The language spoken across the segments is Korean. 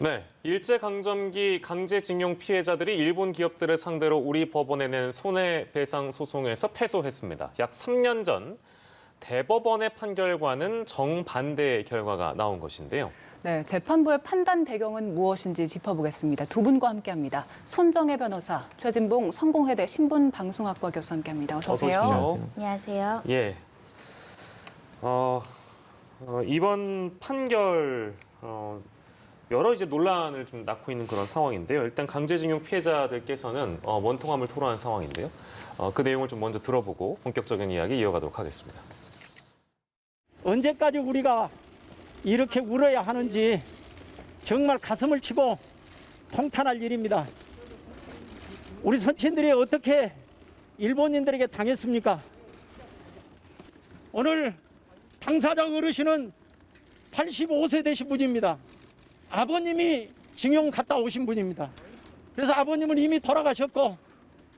네, 일제강점기 강제징용 피해자들이 일본 기업들을 상대로 우리 법원에 낸 손해배상 소송에서 패소했습니다. 약 3년 전 대법원의 판결과는 정반대의 결과가 나온 것인데요. 네, 재판부의 판단 배경은 무엇인지 짚어보겠습니다. 두 분과 함께합니다. 손정혜 변호사, 최진봉 성공회대 신분방송학과 교수 함께합니다. 어서 오세요. 오십시오. 안녕하세요. 예. 이번 판결 여러 이제 논란을 좀 낳고 있는 그런 상황인데요. 일단 강제징용 피해자들께서는 원통함을 토로한 상황인데요. 그 내용을 좀 먼저 들어보고 본격적인 이야기 이어가도록 하겠습니다. 언제까지 우리가 이렇게 울어야 하는지 정말 가슴을 치고 통탄할 일입니다. 우리 선친들이 어떻게 일본인들에게 당했습니까? 오늘 당사자 어르신은 85세 되신 분입니다. 아버님이 징용 갔다 오신 분입니다. 그래서 아버님은 이미 돌아가셨고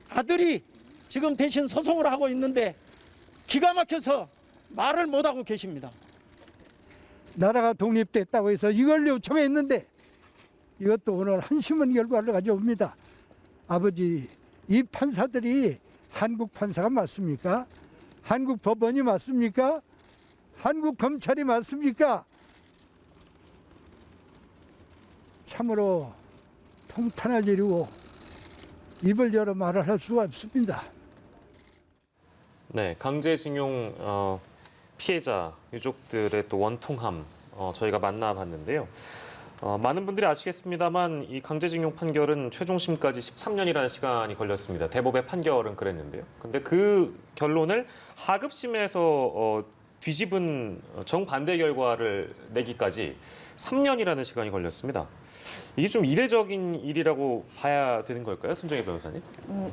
아들이 지금 대신 소송을 하고 있는데 기가 막혀서 말을 못하고 계십니다. 나라가 독립됐다고 해서 이걸 요청했는데 이것도 오늘 한심한 결과를 가져옵니다. 아버지, 이 판사들이 한국 판사가 맞습니까? 한국 법원이 맞습니까? 한국 검찰이 맞습니까? 참으로 통탄할 일이고 입을 열어 말을 할 수가 없습니다. 네, 강제징용 피해자 유족들의 또 원통함 저희가 만나봤는데요. 많은 분들이 아시겠습니다만 이 강제징용 판결은 최종심까지 13년이라는 시간이 걸렸습니다. 대법의 판결은 그랬는데요. 근데 그 결론을 하급심에서 뒤집은 정반대 결과를 내기까지 3년이라는 시간이 걸렸습니다. 이게 좀 이례적인 일이라고 봐야 되는 걸까요, 손정혜 변호사님?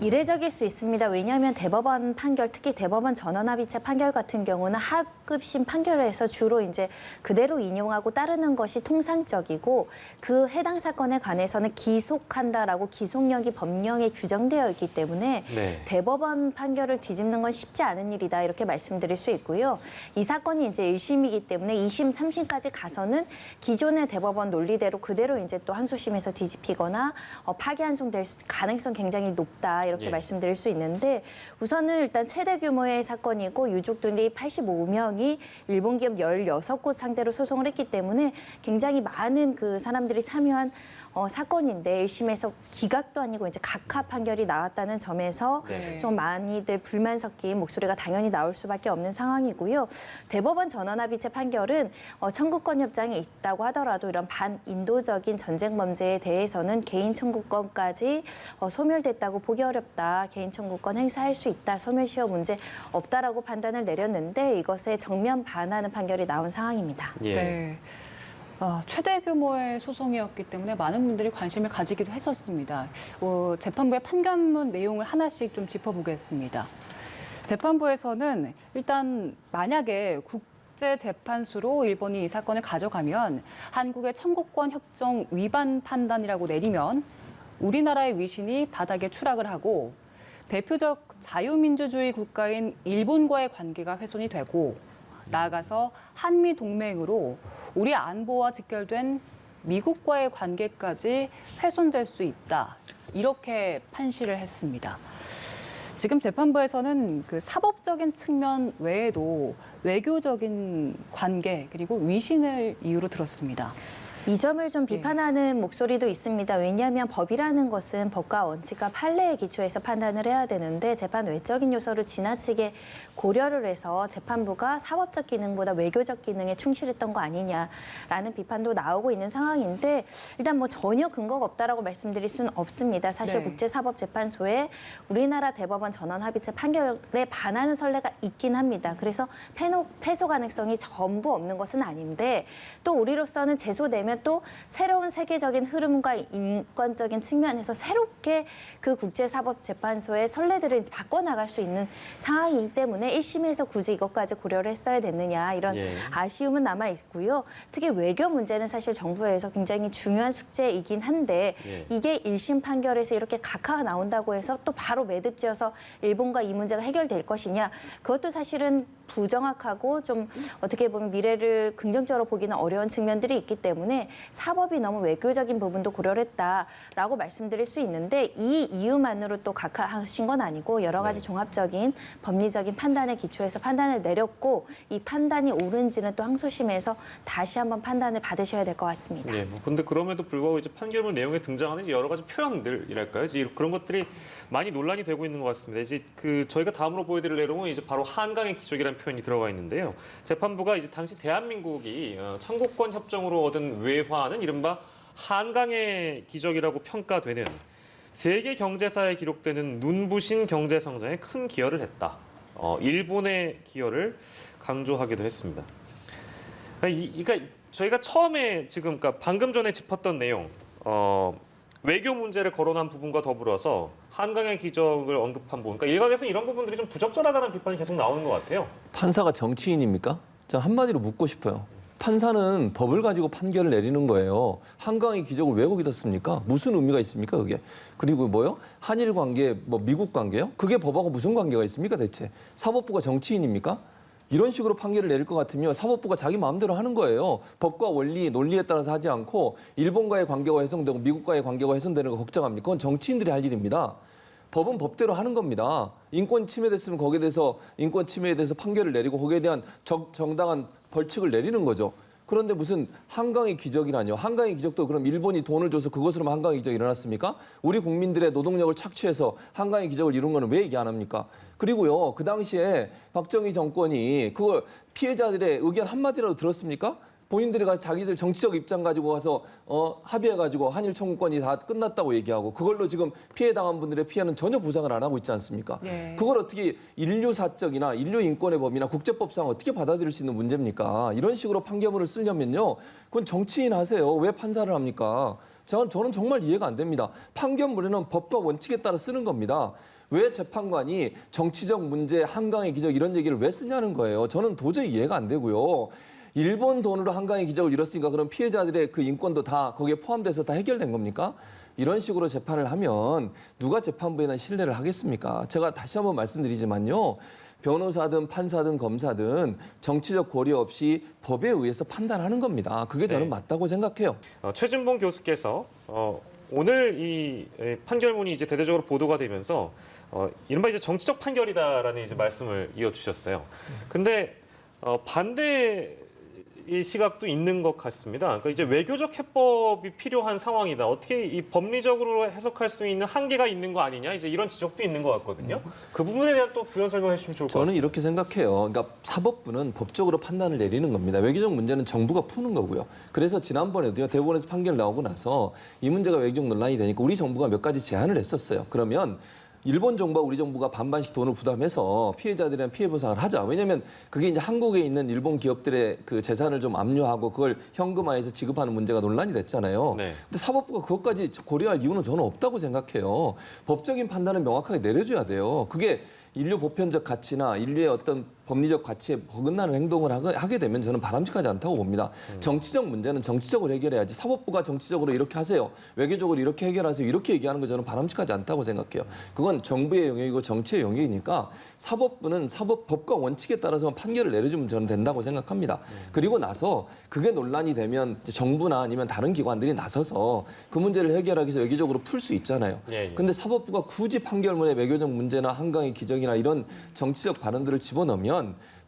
이례적일 수 있습니다. 왜냐하면 대법원 판결, 특히 대법원 전원합의체 판결 같은 경우는 하급심 판결에서 주로 이제 그대로 인용하고 따르는 것이 통상적이고 그 해당 사건에 관해서는 기속한다라고 기속력이 법령에 규정되어 있기 때문에 네. 대법원 판결을 뒤집는 건 쉽지 않은 일이다 이렇게 말씀드릴 수 있고요. 이 사건이 이제 1심이기 때문에 2심, 3심까지 가서는 기존의 대법원 논리대로 그대로 이제 또 항소심에서 뒤집히거나 파기환송될 가능성 굉장히 높다 이렇게 예. 말씀드릴 수 있는데 우선은 일단 최대 규모의 사건이고 유족들이 85명이 일본 기업 16곳 상대로 소송을 했기 때문에 굉장히 많은 그 사람들이 참여한 사건인데 1심에서 기각도 아니고 이제 각하 판결이 나왔다는 점에서 네. 좀 많이들 불만 섞인 목소리가 당연히 나올 수밖에 없는 상황이고요. 대법원 전원합의체 판결은 청구권 협정이 있다고 하더라도 이런 반인도적인 전쟁 범죄에 대해서는 개인 청구권까지 소멸됐다고 보기 어렵다. 개인 청구권 행사할 수 있다. 소멸시효 문제 없다라고 판단을 내렸는데 이것에 정면 반하는 판결이 나온 상황입니다. 예. 네. 최대 규모의 소송이었기 때문에 많은 분들이 관심을 가지기도 했었습니다. 재판부의 판결문 내용을 하나씩 좀 짚어보겠습니다. 재판부에서는 일단 만약에 국제재판소로 일본이 이 사건을 가져가면 한국의 청구권 협정 위반 판단이라고 내리면 우리나라의 위신이 바닥에 추락을 하고 대표적 자유민주주의 국가인 일본과의 관계가 훼손이 되고 나아가서 한미 동맹으로 우리 안보와 직결된 미국과의 관계까지 훼손될 수 있다. 이렇게 판시를 했습니다. 지금 재판부에서는 그 사법적인 측면 외에도 외교적인 관계 그리고 위신을 이유로 들었습니다. 이 점을 좀 비판하는 목소리도 있습니다. 왜냐하면 법이라는 것은 법과 원칙과 판례에 기초해서 판단을 해야 되는데 재판 외적인 요소를 지나치게 고려를 해서 재판부가 사법적 기능보다 외교적 기능에 충실했던 거 아니냐라는 비판도 나오고 있는 상황인데 일단 뭐 전혀 근거가 없다라고 말씀드릴 수는 없습니다. 사실 네. 국제사법재판소에 우리나라 대법원 전원합의체 판결에 반하는 선례가 있긴 합니다. 그래서 패소 가능성이 전부 없는 것은 아닌데 또 우리로서는 제소되면 또 새로운 세계적인 흐름과 인권적인 측면에서 새롭게 그 국제사법재판소의 선례들을 이제 바꿔나갈 수 있는 상황이기 때문에 1심에서 굳이 이것까지 고려를 했어야 됐느냐 이런 예. 아쉬움은 남아 있고요. 특히 외교 문제는 사실 정부에서 굉장히 중요한 숙제이긴 한데 예. 이게 1심 판결에서 이렇게 각하가 나온다고 해서 또 바로 매듭지어서 일본과 이 문제가 해결될 것이냐 그것도 사실은 부정확하고 좀 어떻게 보면 미래를 긍정적으로 보기는 어려운 측면들이 있기 때문에 사법이 너무 외교적인 부분도 고려를 했다라고 말씀드릴 수 있는데 이 이유만으로 또 각하하신 건 아니고 여러 가지 종합적인 법리적인 판단에 기초해서 판단을 내렸고 이 판단이 옳은지는 또 항소심에서 다시 한번 판단을 받으셔야 될 것 같습니다. 예, 뭐 근데 그럼에도 불구하고 이제 판결문 내용에 등장하는 이제 여러 가지 표현들이랄까요? 이제 그런 것들이 많이 논란이 되고 있는 것 같습니다. 이제 저희가 다음으로 보여드릴 내용은 이제 바로 한강의 기적이라는 표현이 들어가 있는데요. 재판부가 이제 당시 대한민국이 청구권 협정으로 얻은 외화는 이른바 한강의 기적이라고 평가되는 세계 경제사에 기록되는 눈부신 경제 성장에 큰 기여를 했다. 일본의 기여를 강조하기도 했습니다. 그러니까 저희가 처음에 지금 그러니까 방금 전에 짚었던 내용, 외교 문제를 거론한 부분과 더불어서 한강의 기적을 언급한 부분, 그러니까 일각에서 이런 부분들이 좀 부적절하다는 비판이 계속 나오는 것 같아요. 판사가 정치인입니까? 저 한마디로 묻고 싶어요. 판사는 법을 가지고 판결을 내리는 거예요. 한강의 기적을 왜 거기다 씁니까? 무슨 의미가 있습니까, 그게? 그리고 뭐요? 한일 관계, 뭐 미국 관계요? 그게 법하고 무슨 관계가 있습니까, 대체? 사법부가 정치인입니까? 이런 식으로 판결을 내릴 것 같으면 사법부가 자기 마음대로 하는 거예요. 법과 원리, 논리에 따라서 하지 않고 일본과의 관계가 훼손되고 미국과의 관계가 훼손되는 거 걱정합니까? 그건 정치인들이 할 일입니다. 법은 법대로 하는 겁니다. 인권 침해됐으면 거기에 대해서 인권 침해에 대해서 판결을 내리고 거기에 대한 정당한 벌칙을 내리는 거죠. 그런데 무슨 한강의 기적이라뇨. 한강의 기적도 그럼 일본이 돈을 줘서 그것으로만 한강의 기적이 일어났습니까? 우리 국민들의 노동력을 착취해서 한강의 기적을 이룬 거는 왜 얘기 안 합니까? 그리고요, 그 당시에 박정희 정권이 그걸 피해자들의 의견 한마디라도 들었습니까? 본인들이 가서 자기들 정치적 입장 가지고 가서 합의해가지고 한일 청구권이 다 끝났다고 얘기하고 그걸로 지금 피해당한 분들의 피해는 전혀 보상을 안 하고 있지 않습니까? 네. 그걸 어떻게 인류사적이나 인류인권의 법이나 국제법상 어떻게 받아들일 수 있는 문제입니까? 이런 식으로 판결문을 쓰려면요. 그건 정치인 하세요. 왜 판사를 합니까? 저는 정말 이해가 안 됩니다. 판결문에는 법과 원칙에 따라 쓰는 겁니다. 왜 재판관이 정치적 문제, 한강의 기적 이런 얘기를 왜 쓰냐는 거예요. 저는 도저히 이해가 안 되고요. 일본 돈으로 한강의 기적을 이뤘으니까 그럼 피해자들의 그 인권도 다 거기에 포함돼서 다 해결된 겁니까? 이런 식으로 재판을 하면 누가 재판부에 대한 신뢰를 하겠습니까? 제가 다시 한번 말씀드리지만요. 변호사든 판사든 검사든 정치적 고려 없이 법에 의해서 판단하는 겁니다. 그게 저는 네. 맞다고 생각해요. 최준봉 교수께서 오늘 이 판결문이 이제 대대적으로 보도가 되면서 이른바 이제 정치적 판결이다라는 이제 말씀을 이어주셨어요. 근데 반대 이 시각도 있는 것 같습니다. 그러니까 이제 외교적 해법이 필요한 상황이다. 어떻게 이 법리적으로 해석할 수 있는 한계가 있는 거 아니냐? 이제 이런 지적도 있는 것 같거든요. 그 부분에 대한 또 부연 설명해 주시면 좋을 것 저는 같습니다. 이렇게 생각해요. 그러니까 사법부는 법적으로 판단을 내리는 겁니다. 외교적 문제는 정부가 푸는 거고요. 그래서 지난번에도요. 대법원에서 판결 나오고 나서 이 문제가 외교적 논란이 되니까 우리 정부가 몇 가지 제안을 했었어요. 그러면 일본 정부와 우리 정부가 반반씩 돈을 부담해서 피해자들에 대한 피해 보상을 하자. 왜냐하면 그게 이제 한국에 있는 일본 기업들의 그 재산을 좀 압류하고 그걸 현금화해서 지급하는 문제가 논란이 됐잖아요. 네. 근데 사법부가 그것까지 고려할 이유는 저는 없다고 생각해요. 법적인 판단은 명확하게 내려줘야 돼요. 그게 인류 보편적 가치나 인류의 어떤 법리적 가치에 어긋나는 행동을 하게 되면 저는 바람직하지 않다고 봅니다. 정치적 문제는 정치적으로 해결해야지 사법부가 정치적으로 이렇게 하세요. 외교적으로 이렇게 해결하세요. 이렇게 얘기하는 거 저는 바람직하지 않다고 생각해요. 그건 정부의 영역이고 정치의 영역이니까 사법부는 법과 원칙에 따라서 판결을 내려주면 저는 된다고 생각합니다. 그리고 나서 그게 논란이 되면 정부나 아니면 다른 기관들이 나서서 그 문제를 해결하기 위해서 외교적으로 풀 수 있잖아요. 예. 근데 사법부가 굳이 판결문에 외교적 문제나 한강의 기적이나 이런 정치적 발언들을 집어넣으면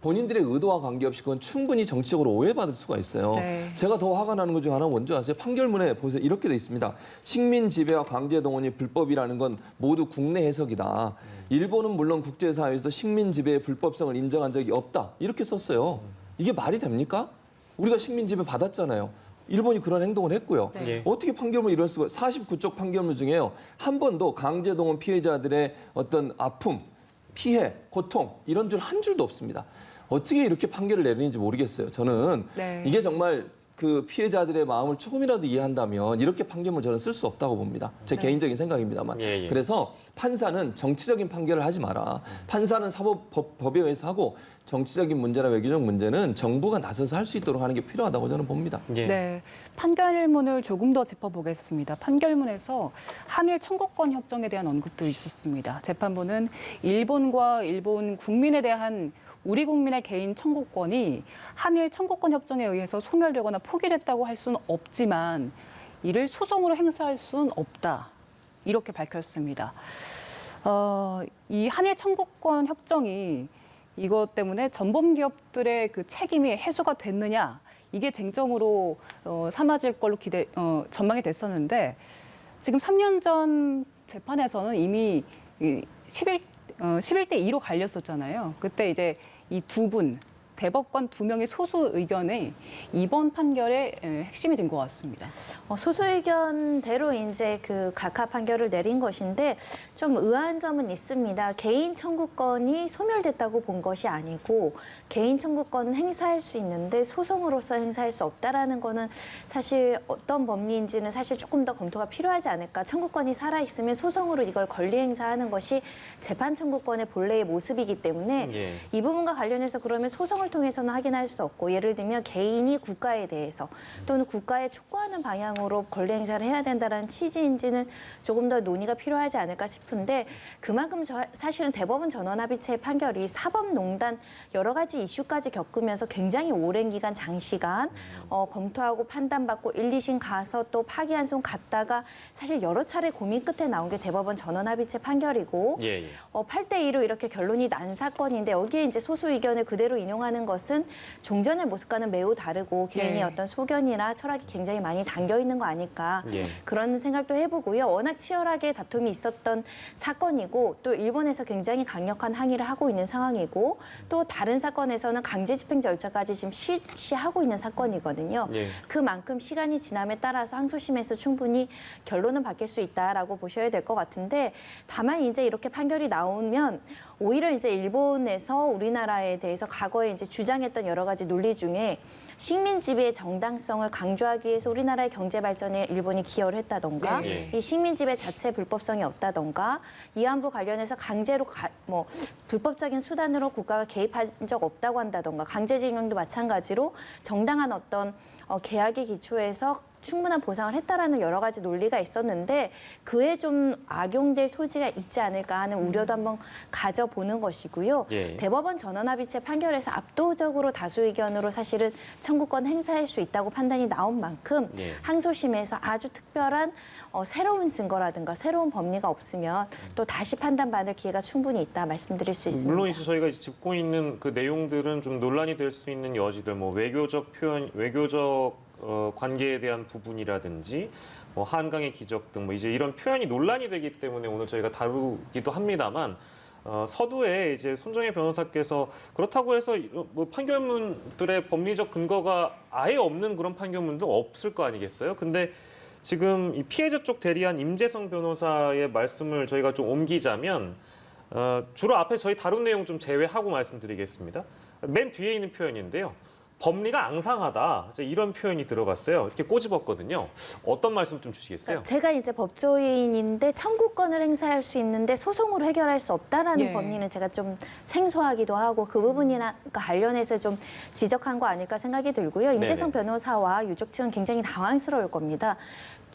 본인들의 의도와 관계없이 그건 충분히 정치적으로 오해받을 수가 있어요. 네. 제가 더 화가 나는 것 중 하나는 뭔지 아세요? 판결문에 보세요. 이렇게 돼 있습니다. 식민 지배와 강제 동원이 불법이라는 건 모두 국내 해석이다. 일본은 물론 국제사회에서도 식민 지배의 불법성을 인정한 적이 없다. 이렇게 썼어요. 이게 말이 됩니까? 우리가 식민 지배 받았잖아요. 일본이 그런 행동을 했고요. 네. 예. 어떻게 판결문을 이럴 수가 49쪽 판결문 중에요. 한 번도 강제 동원 피해자들의 어떤 아픔, 피해, 고통 이런 줄 한 줄도 없습니다. 어떻게 이렇게 판결을 내리는지 모르겠어요. 저는 네. 이게 정말 그 피해자들의 마음을 조금이라도 이해한다면 이렇게 판결을 저는 쓸 수 없다고 봅니다. 제 네. 개인적인 생각입니다만. 예, 예. 그래서 판사는 정치적인 판결을 하지 마라. 판사는 법에 의해서 하고 정치적인 문제나 외교적 문제는 정부가 나서서 할 수 있도록 하는 게 필요하다고 저는 봅니다. 예. 네, 판결문을 조금 더 짚어보겠습니다. 판결문에서 한일 청구권 협정에 대한 언급도 있었습니다. 재판부는 일본과 일본 국민에 대한 우리 국민의 개인 청구권이 한일 청구권 협정에 의해서 소멸되거나 포기됐다고 할 수는 없지만 이를 소송으로 행사할 수는 없다. 이렇게 밝혔습니다. 이 한일 청구권 협정이 이것 때문에 전범 기업들의 그 책임이 해소가 됐느냐 이게 쟁점으로 삼아질 걸로 전망이 됐었는데 지금 3년 전 재판에서는 이미 11대 2로 갈렸었잖아요. 그때 이제 이 두 분 대법관 2명의 소수 의견이 이번 판결의 핵심이 된 것 같습니다. 소수 의견대로 이제 그 각하 판결을 내린 것인데 좀 의아한 점은 있습니다. 개인 청구권이 소멸됐다고 본 것이 아니고 개인 청구권은 행사할 수 있는데 소송으로서 행사할 수 없다라는 거는 사실 어떤 법리인지는 사실 조금 더 검토가 필요하지 않을까. 청구권이 살아있으면 소송으로 이걸 권리 행사하는 것이 재판 청구권의 본래의 모습이기 때문에 예. 이 부분과 관련해서 그러면 소송을 통해서는 확인할 수 없고 예를 들면 개인이 국가에 대해서 또는 국가에 촉구하는 방향으로 권리 행사를 해야 된다는 취지인지는 조금 더 논의가 필요하지 않을까 싶은데 그만큼 사실은 대법원 전원합의체의 판결이 사법농단 여러 가지 이슈까지 겪으면서 굉장히 오랜 기간 장시간 검토하고 판단받고 1, 2심 가서 또 파기환송 갔다가 사실 여러 차례 고민 끝에 나온 게 대법원 전원합의체 판결이고 예, 예. 8대 2로 이렇게 결론이 난 사건인데 여기에 이제 소수 의견을 그대로 인용하는 것은 종전의 모습과는 매우 다르고 개인의 네. 어떤 소견이나 철학이 굉장히 많이 담겨 있는 거 아닐까 예. 그런 생각도 해보고요. 워낙 치열하게 다툼이 있었던 사건이고 또 일본에서 굉장히 강력한 항의를 하고 있는 상황이고 또 다른 사건에서는 강제 집행 절차까지 지금 실시하고 있는 사건이거든요. 예. 그만큼 시간이 지남에 따라서 항소심에서 충분히 결론은 바뀔 수 있다라고 보셔야 될 것 같은데 다만 이제 이렇게 판결이 나오면 오히려 이제 일본에서 우리나라에 대해서 과거에 이제 주장했던 여러 가지 논리 중에 식민 지배의 정당성을 강조하기 위해서 우리나라의 경제 발전에 일본이 기여를 했다던가 네. 이 식민 지배 자체 불법성이 없다던가 위안부 관련해서 강제로 불법적인 수단으로 국가가 개입한 적 없다고 한다던가 강제징용도 마찬가지로 정당한 어떤 계약의 기초에서 충분한 보상을 했다라는 여러 가지 논리가 있었는데 그에 좀 악용될 소지가 있지 않을까 하는 우려도 한번 가져보는 것이고요. 예. 대법원 전원합의체 판결에서 압도적으로 다수 의견으로 사실은 청구권 행사할 수 있다고 판단이 나온 만큼 예. 항소심에서 아주 특별한 새로운 증거라든가 새로운 법리가 없으면 또 다시 판단받을 기회가 충분히 있다 말씀드릴 수 있습니다. 물론 이제 저희가 짚고 있는 그 내용들은 좀 논란이 될 수 있는 여지들, 뭐 외교적 표현, 외교적 관계에 대한 부분이라든지 뭐 한강의 기적 등 뭐 이제 이런 표현이 논란이 되기 때문에 오늘 저희가 다루기도 합니다만 서두에 이제 손정혜 변호사께서 그렇다고 해서 뭐 판결문들의 법리적 근거가 아예 없는 그런 판결문도 없을 거 아니겠어요? 근데 지금 이 피해자 쪽 대리한 임재성 변호사의 말씀을 저희가 좀 옮기자면 주로 앞에 저희 다룬 내용 좀 제외하고 말씀드리겠습니다. 맨 뒤에 있는 표현인데요. 법리가 앙상하다. 이제 이런 표현이 들어갔어요. 이렇게 꼬집었거든요. 어떤 말씀 좀 주시겠어요? 제가 이제 법조인인데 청구권을 행사할 수 있는데 소송으로 해결할 수 없다라는 예. 법리는 제가 좀 생소하기도 하고 그 부분이나 관련해서 좀 지적한 거 아닐까 생각이 들고요. 임재성 변호사와 유족 측은 굉장히 당황스러울 겁니다.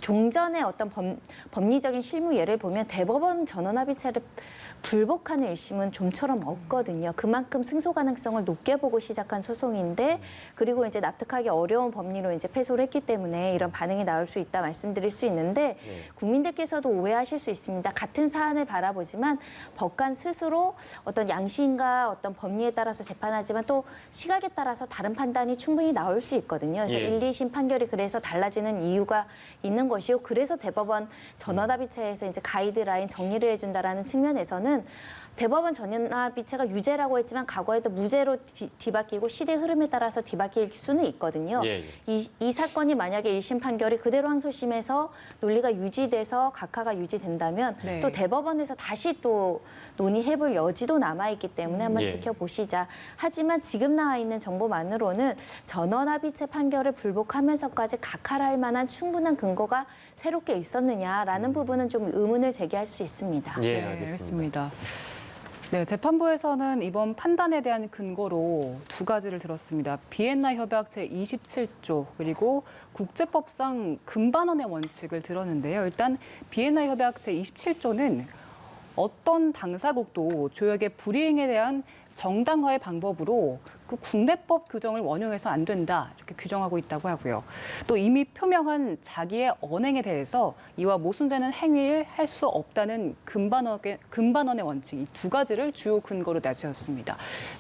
종전의 어떤 법리적인 실무 예를 보면 대법원 전원합의체를 불복하는 1심은 좀처럼 없거든요. 그만큼 승소 가능성을 높게 보고 시작한 소송인데 그리고 이제 납득하기 어려운 법리로 이제 패소를 했기 때문에 이런 반응이 나올 수 있다 말씀드릴 수 있는데 국민들께서도 오해하실 수 있습니다. 같은 사안을 바라보지만 법관 스스로 어떤 양심과 어떤 법리에 따라서 재판하지만 또 시각에 따라서 다른 판단이 충분히 나올 수 있거든요. 그래서 예. 1, 2심 판결이 그래서 달라지는 이유가 있는 것이고 그래서 대법원 전원합의체에서 이제 가이드라인 정리를 해준다라는 측면에서는 대법원 전원합의체가 유죄라고 했지만 과거에도 무죄로 뒤바뀌고 시대 흐름에 따라서 뒤바뀔 수는 있거든요. 예, 이 사건이 만약에 1심 판결이 그대로 항소심에서 논리가 유지돼서 각하가 유지된다면 네. 또 대법원에서 다시 또 논의해볼 여지도 남아있기 때문에 한번 예. 지켜보시자. 하지만 지금 나와 있는 정보만으로는 전원합의체 판결을 불복하면서까지 각하를 할 만한 충분한 근거가 새롭게 있었느냐라는 부분은 좀 의문을 제기할 수 있습니다. 예, 네, 알겠습니다. 네, 재판부에서는 이번 판단에 대한 근거로 두 가지를 들었습니다. 비엔나 협약 제27조 그리고 국제법상 금반원의 원칙을 들었는데요. 일단 비엔나 협약 제27조는 어떤 당사국도 조약의 불이행에 대한 정당화의 방법으로 그 국내법 규정을 원용해서 안 된다 이렇게 규정하고 있다고 하고요. 또 이미 표명한 자기의 언행에 대해서 이와 모순되는 행위를 할 수 없다는 금반원의 원칙 이 두 가지를 주요 근거로 내세웠습니다.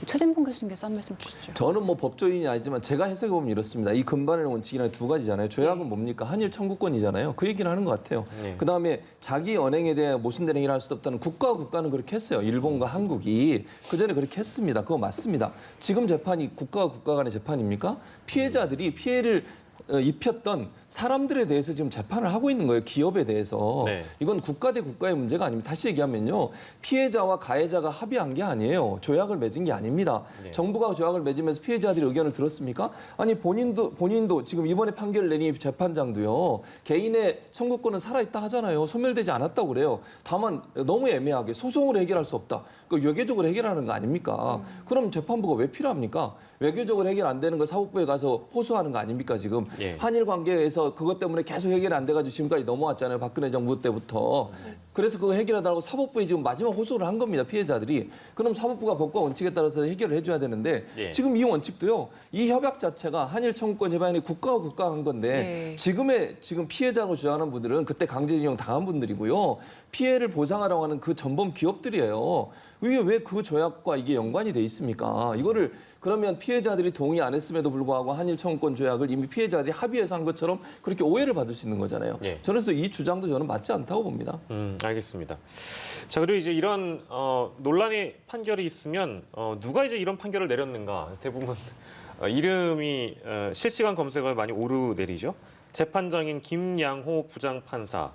최진봉 교수님께서 한 말씀 주시죠. 저는 뭐 법조인이 아니지만 제가 해석해 보면 이렇습니다. 이 금반의 원칙이란 두 가지잖아요. 조약은 뭡니까? 한일 청구권이잖아요. 그 얘기를 하는 것 같아요. 그다음에 자기 언행에 대해 모순된 행위를 할 수 없다는 국가와 국가는 그렇게 했어요. 일본과 한국이 그전에 그렇게 했습니다. 그거 맞습니다. 지금 재판이 국가와 국가 간의 재판입니까? 피해자들이 피해를 입혔던 사람들에 대해서 지금 재판을 하고 있는 거예요. 기업에 대해서. 네. 이건 국가 대 국가의 문제가 아닙니다. 다시 얘기하면요. 피해자와 가해자가 합의한 게 아니에요. 조약을 맺은 게 아닙니다. 네. 정부가 조약을 맺으면서 피해자들의 의견을 들었습니까? 아니 본인도 지금 이번에 판결을 내린 이 재판장도요. 개인의 청구권은 살아있다 하잖아요. 소멸되지 않았다고 그래요. 다만 너무 애매하게 소송으로 해결할 수 없다. 그 외교적으로 해결하는 거 아닙니까? 그럼 재판부가 왜 필요합니까? 외교적으로 해결 안 되는 거 사법부에 가서 호소하는 거 아닙니까 지금? 예. 한일 관계에서 그것 때문에 계속 해결이 안 돼가지고 지금까지 넘어왔잖아요. 박근혜 정부 때부터. 그래서 그거 해결하다고 사법부에 지금 마지막 호소를 한 겁니다. 피해자들이. 그럼 사법부가 법과 원칙에 따라서 해결을 해줘야 되는데 예. 지금 이 원칙도요. 이 협약 자체가 한일 청구권 협약이 국가와 국가가 한 건데 네. 지금 피해자로 주장하는 분들은 그때 강제징용 당한 분들이고요. 피해를 보상하라고 하는 그 전범 기업들이에요. 이게 왜 그 조약과 이게 연관이 돼 있습니까? 이거를 그러면 피해자들이 동의 안 했음에도 불구하고 한일 청구권 조약을 이미 피해자들이 합의해서 한 것처럼 그렇게 오해를 받을 수 있는 거잖아요. 예. 그래서 이 주장도 저는 맞지 않다고 봅니다. 알겠습니다. 자, 그리고 이제 이런 논란의 판결이 있으면 누가 이제 이런 판결을 내렸는가 대부분 이름이 실시간 검색어에 많이 오르내리죠. 재판장인 김양호 부장판사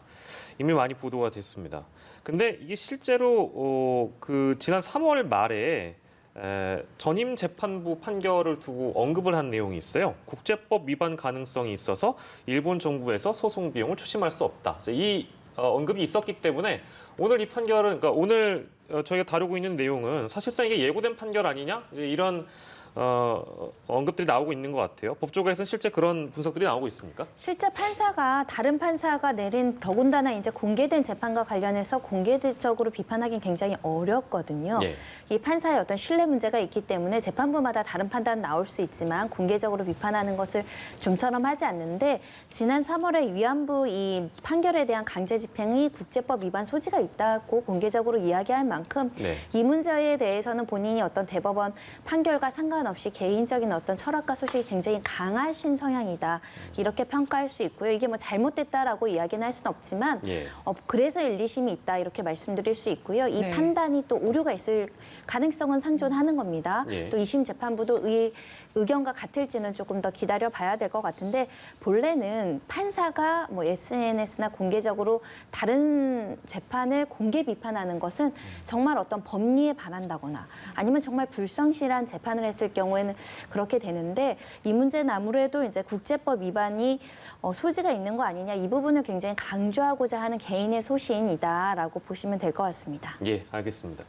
이미 많이 보도가 됐습니다. 근데 이게 실제로 그 지난 3월 말에 전임 재판부 판결을 두고 언급을 한 내용이 있어요. 국제법 위반 가능성이 있어서 일본 정부에서 소송 비용을 추심할 수 없다. 이 언급이 있었기 때문에 오늘 이 판결은, 그러니까 오늘 저희가 다루고 있는 내용은 사실상 이게 예고된 판결 아니냐? 이제 이런 언급들이 나오고 있는 것 같아요. 법조계에서는 실제 그런 분석들이 나오고 있습니까? 실제 판사가 다른 판사가 내린 더군다나 이제 공개된 재판과 관련해서 공개적으로 비판하기는 굉장히 어렵거든요. 예. 이 판사의 어떤 신뢰 문제가 있기 때문에 재판부마다 다른 판단 나올 수 있지만 공개적으로 비판하는 것을 좀처럼 하지 않는데 지난 3월에 위안부 이 판결에 대한 강제 집행이 국제법 위반 소지가 있다고 공개적으로 이야기할 만큼 네. 이 문제에 대해서는 본인이 어떤 대법원 판결과 상관없이 개인적인 어떤 철학과 소식이 굉장히 강하신 성향이다. 이렇게 평가할 수 있고요. 이게 뭐 잘못됐다라고 이야기는 할 수는 없지만 예. 그래서 1, 2심이 있다. 이렇게 말씀드릴 수 있고요. 이 네. 판단이 또 오류가 있을 가능성은 상존하는 겁니다. 예. 또 2심 재판부도 의견과 같을지는 조금 더 기다려 봐야 될 것 같은데 본래는 판사가 뭐 SNS나 공개적으로 다른 재판을 공개 비판하는 것은 정말 어떤 법리에 반한다거나 아니면 정말 불성실한 재판을 했을 경우에는 그렇게 되는데 이 문제는 아무래도 이제 국제법 위반이 소지가 있는 거 아니냐 이 부분을 굉장히 강조하고자 하는 개인의 소신이다라고 보시면 될 것 같습니다. 예, 알겠습니다.